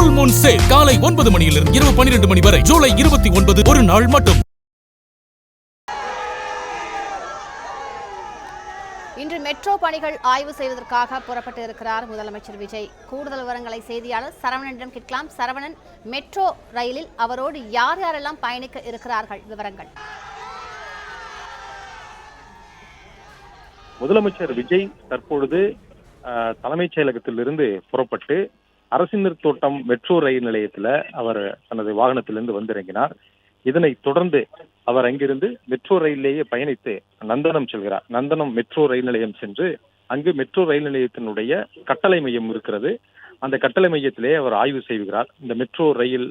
Full Moon sale காலை 9 மணியிலிருந்து இரவு 12 மணி வரை. ஜூலை 29 ஒரு நாள் மட்டும். இன்று மெட்ரோ பணிகள் ஆய்வு செய்வதற்காக புறப்பட்டு இருக்கிறார் முதலமைச்சர் விஜய். கூடுதல் விவரங்களை செய்தியாளர் சரவணனிடம் கேட்கலாம். சரவணன், மெட்ரோ ரயிலில் அவரோடு யார் யாரெல்லாம் பயணிக்க இருக்கிறார்கள்? விவரங்கள். முதலமைச்சர் விஜய் தற்பொழுது தலைமைச் செயலகத்திலிருந்து புறப்பட்டு அரசினர் தோட்டம் மெட்ரோ ரயில் நிலையத்தில் அவர் தனது வாகனத்திலிருந்து வந்திறங்கினார். இதனைத் தொடர்ந்து அவர் அங்கிருந்து மெட்ரோ ரயிலேயே பயணித்து நந்தனம் செல்கிறார். நந்தனம் மெட்ரோ ரயில் நிலையம் சென்று அங்கு மெட்ரோ ரயில் நிலையத்தினுடைய கட்டளை மையம் இருக்கிறது. அந்த கட்டளை மையத்திலே அவர் ஆய்வு செய்கிறார். இந்த மெட்ரோ ரயில்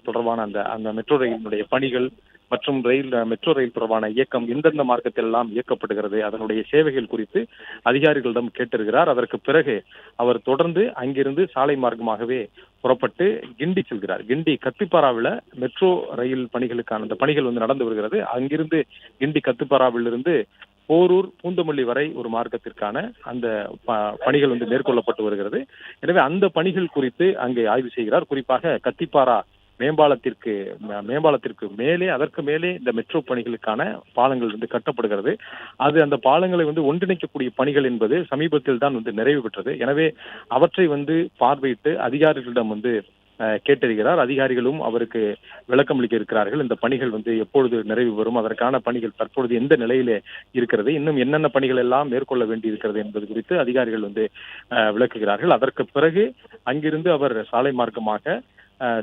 தொடர்பான அந்த மெட்ரோ ரயிலினுடைய பணிகள் மற்றும் மெட்ரோ ரயில் தொடர்பான இயக்கம் எந்தெந்த மார்க்கத்தில் எல்லாம் இயக்கப்படுகிறது, அதனுடைய சேவைகள் குறித்து அதிகாரிகளிடம் கேட்டிருக்கிறார். அதற்கு பிறகு அவர் தொடர்ந்து அங்கிருந்து சாலை மார்க்கமாகவே புறப்பட்டு கிண்டி செல்கிறார். கிண்டி கத்திப்பாராவில் மெட்ரோ ரயில் பணிகளுக்கான அந்த பணிகள் நடந்து வருகிறது. அங்கிருந்து கிண்டி கத்திப்பாராவிலிருந்து போரூர் பூந்தமல்லி வரை ஒரு மார்க்கத்திற்கான அந்த பணிகள் மேற்கொள்ளப்பட்டு வருகிறது. எனவே அந்த பணிகள் குறித்து அங்கே ஆய்வு செய்கிறார். குறிப்பாக கத்திப்பாரா மேம்பாலத்திற்கு மேலே, அதற்கு மேலே இந்த மெட்ரோ பணிகளுக்கான பாலங்கள் கட்டப்படுகிறது. அது அந்த பாலங்களை ஒன்றிணைக்கக்கூடிய பணிகள் என்பது சமீபத்தில் தான் நிறைவு பெற்றது. எனவே அவற்றை பார்வையிட்டு அதிகாரிகளிடம் கேட்டறிகிறார். அதிகாரிகளும் அவருக்கு விளக்கம் அளிக்க இருக்கிறார்கள். இந்த பணிகள் எப்பொழுது நிறைவு வரும், அதற்கான பணிகள் தற்பொழுது எந்த நிலையிலே இருக்கிறது, இன்னும் என்னென்ன பணிகள் எல்லாம் மேற்கொள்ள வேண்டி இருக்கிறது என்பது குறித்து அதிகாரிகள் விளக்குகிறார்கள். அதற்கு பிறகு அங்கிருந்து அவர் சாலை மார்க்கமாக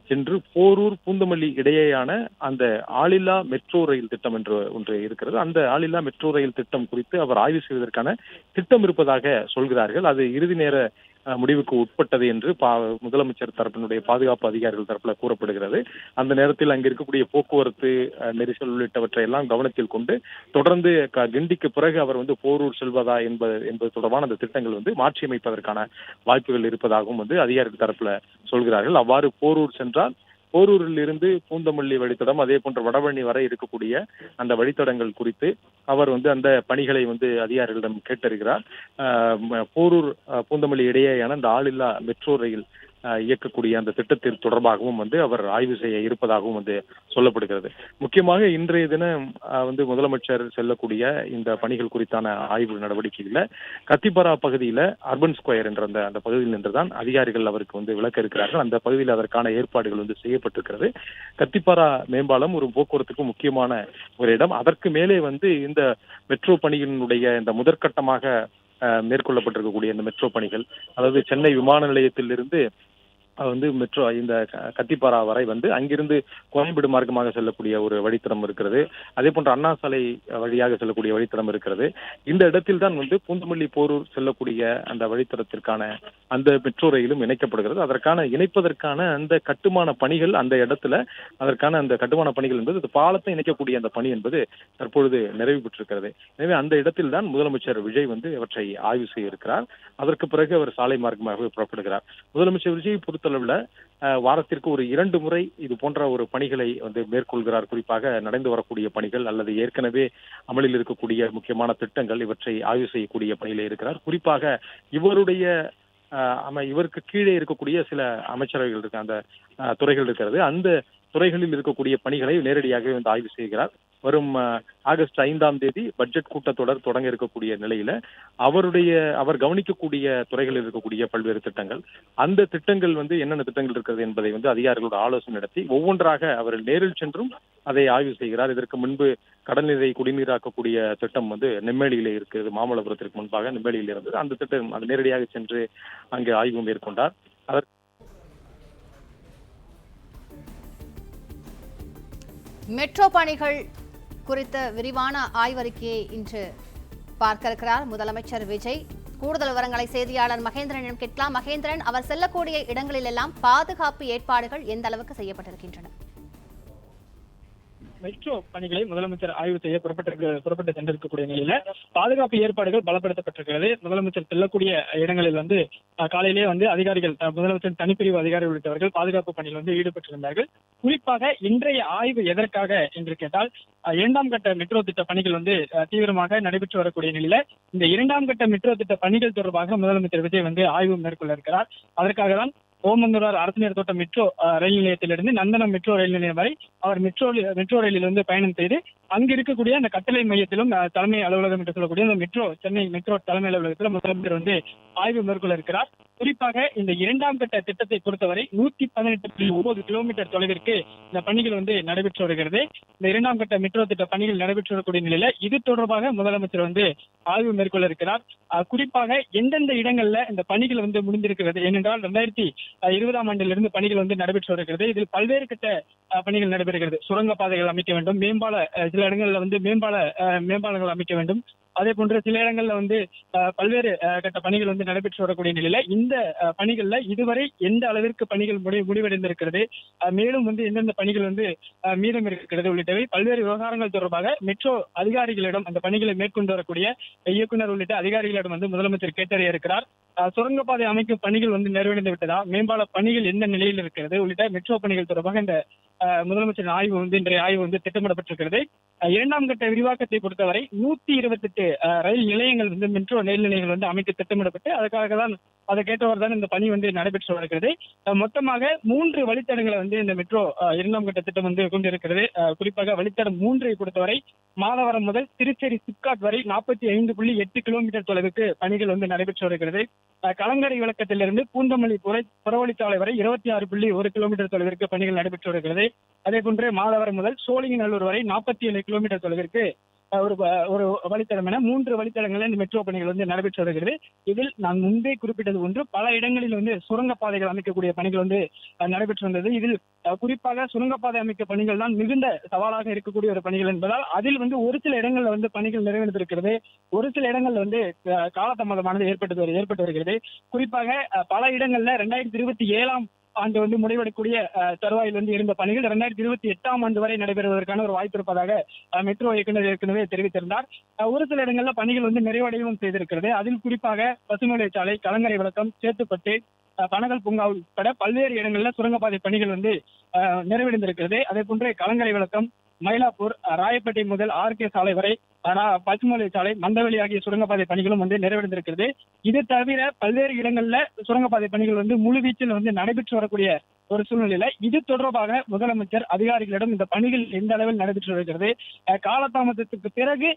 சென்று போரூர் பூந்தமல்லி இடையேயான அந்த ஆளில்லா மெட்ரோ ரயில் திட்டம் என்று ஒன்று இருக்கிறது. அந்த ஆளில்லா மெட்ரோ ரயில் திட்டம் குறித்து அவர் ஆய்வு செய்வதற்கான திட்டம் இருப்பதாக சொல்கிறார்கள். அது இறுதி நேர முடிவுக்கு உட்பட்டது என்று முதலமைச்சர் தரப்பினுடைய பாதுகாப்பு அதிகாரிகள் தரப்பில் கூறப்படுகிறது. அந்த நேரத்தில் அங்கு இருக்கக்கூடிய போக்குவரத்து நெரிசல் உள்ளிட்டவற்றை எல்லாம் கவனத்தில் கொண்டு தொடர்ந்து கிண்டிக்கு பிறகு அவர் போரூர் செல்வதா என்பது தொடர்பான அந்த திட்டங்கள் மாற்றி அமைப்பதற்கான வாய்ப்புகள் இருப்பதாகவும் அதிகாரிகள் தரப்புல சொல்கிறார்கள். அவ்வாறு போரூர் சென்றால் போரூரில் இருந்து பூந்தமல்லி வழித்தடம், அதே போன்ற வடபழனி வரை இருக்கக்கூடிய அந்த வழித்தடங்கள் குறித்து அவர் அந்த பணிகளை அதிகாரிகளிடம் கேட்டறிகிறார். போரூர் பூந்தமல்லி இடையேயான அந்த ஆளில்லா மெட்ரோ ரயில் இயக்கக்கூடிய அந்த திட்டத்தின் தொடர்பாகவும் அவர் ஆய்வு செய்ய இருப்பதாகவும் சொல்லப்படுகிறது. முக்கியமாக இன்றைய தினம் முதலமைச்சர் செல்லக்கூடிய இந்த பணிகள் குறித்தான ஆய்வு நடவடிக்கையில் கத்திப்பாரா பகுதியில் அர்பன் ஸ்கொயர் என்ற அந்த பகுதியில் நின்றுதான் அதிகாரிகள் அவருக்கு விளக்க இருக்கிறார்கள். அந்த பகுதியில் அதற்கான ஏற்பாடுகள் செய்யப்பட்டிருக்கிறது. கத்திப்பாரா மேம்பாலம் ஒரு போக்குவரத்துக்கு முக்கியமான ஒரு இடம். அதற்கு மேலே இந்த மெட்ரோ பணியினுடைய இந்த முதற்கட்டமாக மேற்கொள்ளப்பட்டிருக்கக்கூடிய இந்த மெட்ரோ பணிகள், அதாவது சென்னை விமான நிலையத்திலிருந்து மெட்ரோ இந்த கத்திப்பாரா வரை அங்கிருந்து கோயம்பேடு மார்க்கமாக செல்லக்கூடிய ஒரு வழித்தடம் இருக்கிறது. அதே போன்ற அண்ணா சாலை வழியாக செல்லக்கூடிய வழித்தடம் இருக்கிறது. இந்த இடத்தில் தான் பூந்தமல்லி போரூர் செல்லக்கூடிய அந்த வழித்தடத்திற்கான அந்த மெட்ரோ ரயிலும் இணைக்கப்படுகிறது. அதற்கான இணைப்பதற்கான அந்த கட்டுமான பணிகள் அந்த இடத்துல அதற்கான அந்த கட்டுமான பணிகள் என்பது பாலத்தை இணைக்கக்கூடிய அந்த பணி என்பது தற்பொழுது நிறைவு பெற்றிருக்கிறது. எனவே அந்த இடத்தில் தான் முதலமைச்சர் விஜய் இவற்றை ஆய்வு செய்ய இருக்கிறார். அதற்கு பிறகு அவர் சாலை மார்க்கமாக புறப்படுகிறார். முதலமைச்சர் விஜய் பொறுத்தளவில் வாரத்திற்கு ஒரு 2 முறை இது போன்ற ஒரு பணிகளை மேற்கொள்கிறார். குறிப்பாக நடந்து வரக்கூடிய பணிகள் அல்லது ஏற்கனவே அமலில் இருக்கக்கூடிய முக்கியமான திட்டங்கள் இவற்றை ஆய்வு செய்யக்கூடிய பணியில இருக்கிறார். குறிப்பாக இவருக்கு கீழே இருக்கக்கூடிய சில அமைச்சரவைகள் இருக்கு, அந்த துறைகள் இருக்கிறது. அந்த துறைகளில் இருக்கக்கூடிய பணிகளை நேரடியாக ஆய்வு செய்கிறார். வரும் ஆகஸ்ட் 5ஆம் தேதி பட்ஜெட் கூட்டத்தொடர் தொடங்க இருக்கக்கூடிய நிலையில அவர் கவனிக்கக்கூடிய துறைகளில் இருக்கக்கூடிய பல்வேறு திட்டங்கள், அந்த திட்டங்கள் என்னென்ன திட்டங்கள் இருக்கிறது என்பதை அதிகாரிகளோட ஆலோசனை நடத்தி ஒவ்வொன்றாக அவர் நேரில் சென்றும் அதை ஆய்வு செய்கிறார். இதற்கு முன்பு கடல்நீரை குடிநீராக்கக்கூடிய திட்டம் நெம்மேலியிலே இருக்கிறது. மாமல்லபுரத்திற்கு முன்பாக நெம்மேலியில் இருந்தது. அந்த திட்டம் அது நேரடியாக சென்று அங்கு ஆய்வு மேற்கொண்டார். மெட்ரோ பணிகள் குறித்த விரிவான ஆய்வறிக்கையை இன்று பார்க்க இருக்கிறார் முதலமைச்சர் விஜய். கூடுதல் விவரங்களை செய்தியாளர் மகேந்திரனிடம் கேட்கலாம். மகேந்திரன், அவர் செல்லக்கூடிய இடங்களிலெல்லாம் பாதுகாப்பு ஏற்பாடுகள் எந்த அளவுக்கு செய்யப்பட்டிருக்கின்றன? மெட்ரோ பணிகளை முதலமைச்சர் ஆய்வு செய்ய புறப்பட்டு சென்றிருக்கக்கூடிய நிலையில பாதுகாப்பு ஏற்பாடுகள் பலப்படுத்தப்பட்டிருக்கிறது. முதலமைச்சர் செல்லக்கூடிய இடங்களில் காலையிலேயே அதிகாரிகள், முதலமைச்சர் தனிப்பிரிவு அதிகாரிகள் உள்ளிட்டவர்கள் பாதுகாப்பு பணியில் ஈடுபட்டிருந்தார்கள். குறிப்பாக இன்றைய ஆய்வு எதற்காக என்று கேட்டால், 2ஆம் கட்ட மெட்ரோ திட்ட பணிகள் தீவிரமாக நடைபெற்று வரக்கூடிய நிலையில இந்த 2ஆம் கட்ட மெட்ரோ திட்ட பணிகள் தொடர்பாக முதலமைச்சர் விஜய் ஆய்வு மேற்கொள்ள இருக்கிறார். அதற்காக தான் ஓமந்தூரார் அரசினர் தோட்டம் மெட்ரோ ரயில் நிலையத்திலிருந்து நந்தனம் மெட்ரோ ரயில் நிலையம் வரை அவர் மெட்ரோ ரயிலில் வந்து பயணம் செய்து அங்கு இருக்கக்கூடிய அந்த கட்டளை மையத்திலும் தலைமை அலுவலகம் என்று சொல்லக்கூடிய அந்த சென்னை மெட்ரோ தலைமை அலுவலகத்தில் முதலமைச்சர் வந்து ஆய்வு மேற்கொள்ள இருக்கிறார். குறிப்பாக இந்த 2ஆம் கட்ட திட்டத்தை பொறுத்தவரை 118.9 கிலோமீட்டர் தொலைவிற்கு இந்த பணிகள் வந்து நடைபெற்று வருகிறது. இந்த 2ஆம் கட்ட மெட்ரோ திட்ட பணிகள் நடைபெற்று வரக்கூடிய நிலையில இது தொடர்பாக முதலமைச்சர் வந்து ஆய்வு மேற்கொள்ள இருக்கிறார். குறிப்பாக எந்தெந்த இடங்கள்ல இந்த பணிகள் வந்து முடிந்திருக்கிறது, ஏனென்றால் 2020ஆம் ஆண்டிலிருந்து பணிகள் வந்து நடைபெற்று வருகிறது. இதில் பல்வேறு கட்ட பணிகள் நடைபெறுகிறது. சுரங்கப்பாதைகள் அமைக்க வேண்டும், சில இடங்கள்ல வந்து மேம்பாலங்கள் அமைக்க வேண்டும். அதே போன்று சில இடங்கள்ல வந்து பல்வேறு கட்ட பணிகள் வந்து நடைபெற்று வரக்கூடிய நிலையில இந்த பணிகள்ல இதுவரை எந்த அளவிற்கு பணிகள் முடிவடைந்திருக்கிறது, மேலும் வந்து எந்தெந்த பணிகள் வந்து மீதம் இருக்கிறது உள்ளிட்டவை பல்வேறு விவகாரங்கள் தொடர்பாக மெட்ரோ அதிகாரிகளிடம் அந்த பணிகளை மேற்கொண்டு வரக்கூடிய இயக்குநர் உள்ளிட்ட அதிகாரிகளிடம் வந்து முதலமைச்சர் கேட்டறிய இருக்கிறார். சுரங்கப்பாதை அமைக்கும் பணிகள் வந்து நிறைவடைந்து விட்டதா, மேம்பால பணிகள் எந்த நிலையில் இருக்கிறது உள்ளிட்ட மெட்ரோ பணிகள் தொடர்பாக இந்த முதலமைச்சரின் இன்றைய ஆய்வு வந்து திட்டமிடப்பட்டிருக்கிறது. 2ஆம் கட்ட விரிவாக்கத்தை பொறுத்தவரை 128 ரயில் நிலையங்கள் வந்து மெட்ரோ ரயில் நிலையங்கள் வந்து அமைக்க திட்டமிடப்பட்டு அதை கேட்டவர் தான் இந்த பணி வந்து நடைபெற்று வருகிறது. மொத்தமாக 3 வழித்தடங்களை வந்து இந்த மெட்ரோ 2ஆம் கட்ட திட்டம் வந்து கொண்டிருக்கிறது. குறிப்பாக வழித்தடம் 3ஐ பொறுத்தவரை மாதவரம் முதல் திருச்சேரி சிப்காட் வரை 45.8 கிலோமீட்டர் தொலைவுக்கு பணிகள் வந்து நடைபெற்று வருகிறது. கலங்கரை விளக்கத்திலிருந்து பூந்தமல்லி புறவழிச்சாலை வரை 26.1 கிலோமீட்டர் தொலைவிற்கு பணிகள் நடைபெற்று வருகிறது. அதே போன்று மாதவரம் முதல் சோழிங்கநல்லூர் வரை 47 கிலோமீட்டர் தொலைவிற்கு ஒரு வழித்தடம் என 3 வழித்தடங்களில் இந்த மெட்ரோ பணிகள் வந்து நடைபெற்று வருகிறது. இதில் நான் முன்பே குறிப்பிட்டது ஒன்று, பல இடங்களில் வந்து சுரங்கப்பாதைகள் அமைக்கக்கூடிய பணிகள் வந்து நடைபெற்று வந்தது. இதில் குறிப்பாக சுரங்கப்பாதை அமைக்க பணிகள் தான் மிகுந்த சவாலாக இருக்கக்கூடிய ஒரு பணிகள் என்பதால் அதில் வந்து ஒரு சில இடங்கள்ல வந்து பணிகள் நிறைவேற்றிருக்கிறது. ஒரு சில இடங்கள்ல வந்து காலதாமதமானது ஏற்பட்டு வருகிறது. குறிப்பாக பல இடங்கள்ல 2027ஆம் ஆண்டு வந்து முடிவெடுக்கக்கூடிய தருவாயில் வந்து இருந்த பணிகள் 2028ஆம் ஆண்டு வரை நடைபெறுவதற்கான ஒரு வாய்ப்பு இருப்பதாக மெட்ரோ இயக்குநர் ஏற்கனவே தெரிவித்திருந்தார். ஒரு சில இடங்கள்ல பணிகள் வந்து நிறைவடையவும் செய்திருக்கிறது. அதில் குறிப்பாக பசுமலை சாலை, கலங்கரை விளக்கம், சேத்துப்பட்டு, பனகல் பூங்கா உட்பட பல்வேறு இடங்கள்ல சுரங்கப்பாதை பணிகள் வந்து நிறைவடைந்திருக்கிறது. அதே போன்று கலங்கரை விளக்கம், மயிலாப்பூர், ராயப்பேட்டை முதல் ஆர்கே சாலை வரை, பசுமலை சாலை, மந்தவெளி ஆகிய சுரங்கப்பாதை பணிகளும் வந்து நிறைவடைந்திருக்கிறது. இது தவிர பல்வேறு இடங்கள்ல சுரங்கப்பாதை பணிகள் வந்து முழுவீச்சில் வந்து நடைபெற்று வரக்கூடிய ஒரு சூழ்நிலையில இது தொடர்பாக முதலமைச்சர் அதிகாரிகளிடம் இந்த பணிகள் எந்த அளவில் நடைபெற்று வருகிறது, காலதாமதத்துக்கு பிறகு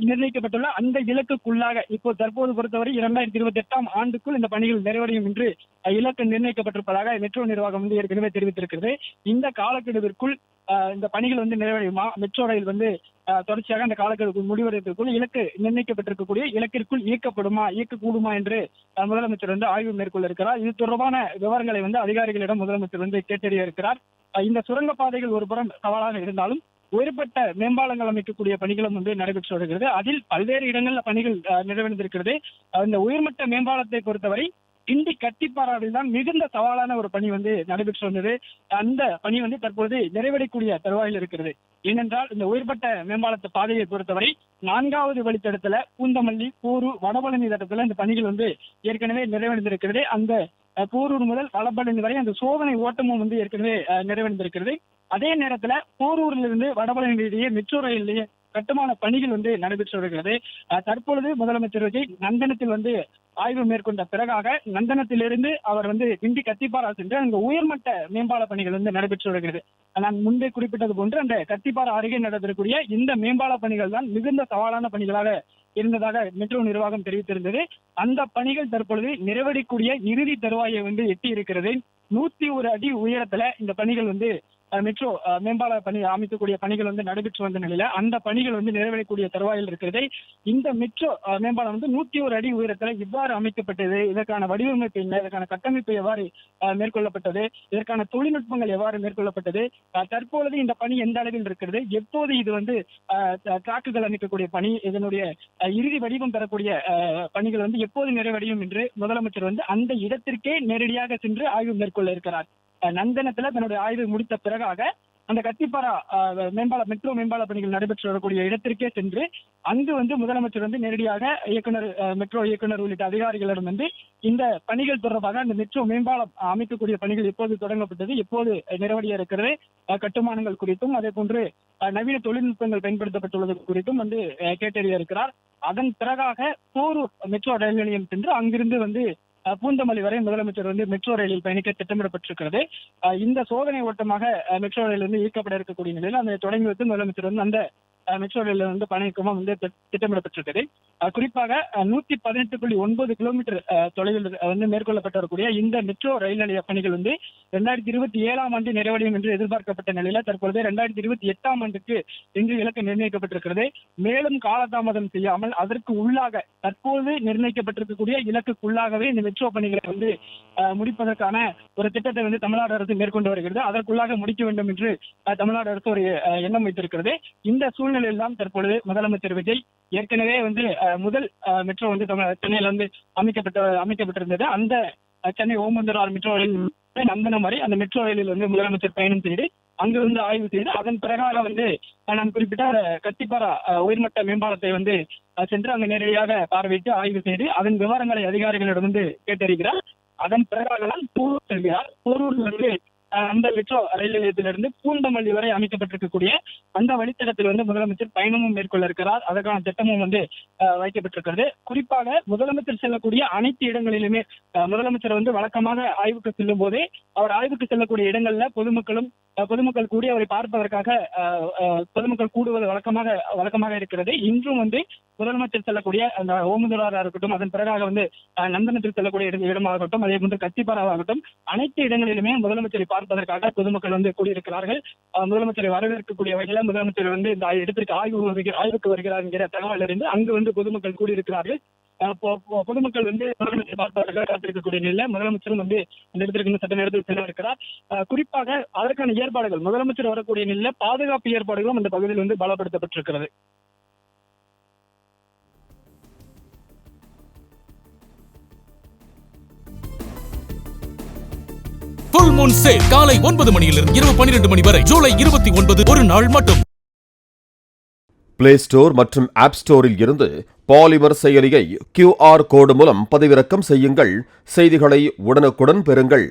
நிர்ணயிக்கப்பட்டுள்ள அந்த இலக்குக்குள்ளாக இப்போ தற்போது பொறுத்தவரை 2028ஆம் ஆண்டுக்குள் இந்த பணிகள் நிறைவடையும் என்று இலக்கு நிர்ணயிக்கப்பட்டிருப்பதாக மெட்ரோ நிர்வாகம் வந்து ஏற்கனவே தெரிவித்திருக்கிறது. இந்த காலக்கெடுவிற்குள் இந்த பணிகள் வந்து நிறைவடையுமா, மெட்ரோ ரயில் வந்து தொடர்ச்சியாக அந்த காலக்கெடுவுக்கு முடிவடைவதற்குள் இலக்கு நிர்ணயிக்கப்பட்டிருக்கக்கூடிய இலக்கிற்குள் இயக்கக்கூடுமா என்று முதலமைச்சர் வந்து ஆய்வு மேற்கொள்ள இருக்கிறார். இது தொடர்பான விவரங்களை வந்து அதிகாரிகளிடம் முதலமைச்சர் வந்து கேட்டறிய இருக்கிறார். இந்த சுரங்கப்பாதைகள் ஒரு புறம் சவாலாக இருந்தாலும் உயர்பட்ட மேம்பாலங்கள் அமைக்கக்கூடிய பணிகளும் வந்து நடைபெற்று வருகிறது. அதில் பல்வேறு இடங்கள்ல பணிகள் நிறைவடைந்திருக்கிறது. இந்த உயர்மட்ட மேம்பாலத்தை பொறுத்தவரை கிண்டி கட்டிப்பாராவில் தான் மிகுந்த சவாலான ஒரு பணி வந்து நடைபெற்று வந்தது. அந்த பணி வந்து தற்போது நிறைவடையக்கூடிய தருவாயில் இருக்கிறது. ஏனென்றால் இந்த உயர்பட்ட மேம்பாலத்தை பாதையை பொறுத்தவரை 4வது வழித்தடத்துல பூந்தமல்லி, போரூர், வடபழனி தடத்துல இந்த பணிகள் வந்து ஏற்கனவே நிறைவடைந்திருக்கிறது. அந்த போரூர் முதல் வடபழனி வரை அந்த சோதனை ஓட்டமும் வந்து ஏற்கனவே நிறைவடைந்திருக்கிறது. அதே நேரத்துல போரூரிலிருந்து வடபழனியிலேயே மெட்ரோ ரயிலேயே கட்டுமான பணிகள் வந்து நடைபெற்று வருகிறது. தற்பொழுது முதலமைச்சர் விஜய் நந்தனத்தில் வந்து ஆய்வு மேற்கொண்ட பிறகாக நந்தனத்திலிருந்து அவர் வந்து கிண்டி கத்திப்பாரா சென்று அங்கு உயர்மட்ட மேம்பால பணிகள் வந்து நடைபெற்று வருகிறது. நான் முன்பே குறிப்பிட்டது போன்று அந்த கத்திப்பாரா அருகே நடைபெறக்கூடிய இந்த மேம்பால பணிகள் தான் மிகுந்த சவாலான பணிகளாக இருந்ததாக மெட்ரோ நிர்வாகம் தெரிவித்திருந்தது. அந்த பணிகள் தற்பொழுது நிறைவடையக்கூடிய இறுதி தருவாயை வந்து எட்டி இருக்கிறது. 101 அடி உயரத்துல இந்த பணிகள் வந்து மெட்ரோ மேம்பால பணி அமைக்கக்கூடிய பணிகள் வந்து நடைபெற்று வந்த நிலையில அந்த பணிகள் வந்து நிறைவேறக்கூடிய தருவாயில் இருக்கிறது. இந்த மெட்ரோ மேம்பாலம் வந்து 101 அடி உயரத்துல இவ்வாறு அமைக்கப்பட்டது, இதற்கான வடிவமைப்பு என்ன, இதற்கான கட்டமைப்பு எவ்வாறு மேற்கொள்ளப்பட்டது, இதற்கான தொழில்நுட்பங்கள் எவ்வாறு மேற்கொள்ளப்பட்டது, தற்பொழுது இந்த பணி எந்த அளவில் இருக்கிறது, எப்போது இது வந்து டிராக்குகள் அமைக்கக்கூடிய பணி, இதனுடைய இறுதி வடிவம் பெறக்கூடிய பணிகள் வந்து எப்போது நிறைவடையும் என்று முதலமைச்சர் வந்து அந்த இடத்திற்கே நேரடியாக சென்று ஆய்வு மேற்கொள்ள இருக்கிறார். நந்தனத்துல தன்னுடைய ஆய்வை முடித்த பிறகாக அந்த கத்திப்பாரா மெட்ரோ மேம்பால பணிகள் நடைபெற்று வரக்கூடிய இடத்திற்கே சென்று அங்கு வந்து முதலமைச்சர் வந்து நேரடியாக மெட்ரோ இயக்குனர் உள்ளிட்ட அதிகாரிகளிடம் வந்து இந்த பணிகள் தொடர்பாக அந்த மெட்ரோ மேம்பாலம் அமைக்கக்கூடிய பணிகள் எப்போது தொடங்கப்பட்டது, எப்போது நிறைவடைய இருக்கிறது, கட்டுமானங்கள் குறித்தும் அதே போன்று நவீன தொழில்நுட்பங்கள் பயன்படுத்தப்பட்டுள்ளது குறித்தும் வந்து கேட்டறிய இருக்கிறார். அதன் பிறகாக போரூர் மெட்ரோ ரயில் நிலையம் சென்று அங்கிருந்து வந்து பூந்தமல்லி வரை முதலமைச்சர் வந்து மெட்ரோ ரயிலில் பயணிக்க திட்டமிடப்பட்டிருக்கிறது. இந்த சோதனை ஓட்டமாக மெட்ரோ ரயில் வந்து இயக்கப்பட இருக்கக்கூடிய நிலையில் அந்த தொடங்கி வைத்து முதலமைச்சர் வந்து அந்த மெட்ரோ ரயில் வந்து பயணிக்கவும் வந்து திட்டமிடப்பட்டிருக்கிறது. குறிப்பாக 118.9 கிலோமீட்டர் தொலைவில் வந்து மேற்கொள்ளப்பட்டு வரக்கூடிய இந்த மெட்ரோ ரயில் நிலைய பணிகள் வந்து 2027ஆம் ஆண்டு நிறைவடையும் என்று எதிர்பார்க்கப்பட்ட நிலையில தற்பொழுது 2028ஆம் ஆண்டுக்கு இன்று இலக்கு நிர்ணயிக்கப்பட்டிருக்கிறது. மேலும் காலதாமதம் செய்யாமல் அதற்கு உள்ளாக தற்போது நிர்ணயிக்கப்பட்டிருக்கக்கூடிய இலக்குக்குள்ளாகவே இந்த மெட்ரோ பணிகளை வந்து முடிப்பதற்கான ஒரு திட்டத்தை வந்து தமிழ்நாடு அரசு மேற்கொண்டு வருகிறது. அதற்குள்ளாக முடிக்க வேண்டும் என்று தமிழ்நாடு அரசு ஒரு எண்ணம் வைத்திருக்கிறது. இந்த சூழ்நிலையில் தான் தற்பொழுது முதலமைச்சர் விஜய் ஏற்கனவே வந்து முதல் மெட்ரோ வந்து சென்னையில வந்து அமைக்கப்பட்டிருந்தது. அந்த சென்னை ஓமந்தூரார் மெட்ரோ ரயில் நந்தனம் வரை அந்த மெட்ரோ ரயிலில் வந்து முதலமைச்சர் பயணம் செய்து அங்கு வந்து ஆய்வு செய்து அதன் பிறகாக வந்து நான் குறிப்பிட்ட கத்திப்பாரா உயர்மட்ட மேம்பாலத்தை வந்து சென்று அங்கு நேரடியாக பார்வையிட்டு ஆய்வு செய்து அதன் விவரங்களை அதிகாரிகளிடம் வந்து கேட்டறிகிறார். அதன் பிறகாக தான் போரூர் செல்கிறார். போரூர்ல வந்து அந்த மெட்ரோ ரயில் நிலையத்திலிருந்து பூந்தமல்லி வரை அமைக்கப்பட்டிருக்கக்கூடிய அந்த வழித்தடத்தில் வந்து முதலமைச்சர் பயணமும் மேற்கொள்ள இருக்கிறார். அதற்கான திட்டமும் வந்து வைக்கப்பட்டிருக்கிறது. குறிப்பாக முதலமைச்சர் செல்லக்கூடிய அனைத்து இடங்களிலுமே முதலமைச்சர் வந்து வழக்கமாக ஆய்வுக்கு செல்லும் போதே அவர் ஆய்வுக்கு செல்லக்கூடிய இடங்கள்ல பொதுமக்கள் கூடி அவரை பார்ப்பதற்காக பொதுமக்கள் கூடுவது வழக்கமாக இருக்கிறது. இன்றும் வந்து முதலமைச்சர் செல்லக்கூடிய அந்த ஓமந்தூராரா இருக்கட்டும், அதன் பிறகாக வந்து நந்தனத்தில் செல்லக்கூடிய இடமாகட்டும், அதே போன்று கத்திப்பாராவாகட்டும், அனைத்து இடங்களிலுமே முதலமைச்சரை பார்ப்பதற்காக பொதுமக்கள் வந்து கூடியிருக்கிறார்கள். முதலமைச்சரை வரவேற்கக்கூடிய வகையில் முதலமைச்சர் வந்து இந்த இடத்திற்கு ஆய்வுக்கு வருகிறார் என்கிற தகவல் அறிந்து அங்கு வந்து பொதுமக்கள் கூடியிருக்கிறார்கள். பொதுமக்கள் வந்து முதலமைச்சரை பார்ப்பதற்காக காத்திருக்கக்கூடிய நிலையில் முதலமைச்சரும் வந்து அந்த இடத்திற்கு சட்ட நேரத்தில் செல்ல இருக்கிறார். குறிப்பாக அதற்கான ஏற்பாடுகள் முதலமைச்சர் வரக்கூடிய நிலையில் பாதுகாப்பு ஏற்பாடுகளும் அந்த பகுதியில் வந்து பலப்படுத்தப்பட்டிருக்கிறது. ஃபுல் மூன் சேல் காலை 9 மணியிலிருந்து இரவு 12 மணி வரை ஜூலை 29 ஒரு நாள் மட்டும். பிளே ஸ்டோர் மற்றும் ஆப் ஸ்டோரில் இருந்து பாலிமர் செயலியை QR கோடு மூலம் பதிவிறக்கம் செய்யுங்கள். செய்திகளை உடனுக்குடன் பெறுங்கள்.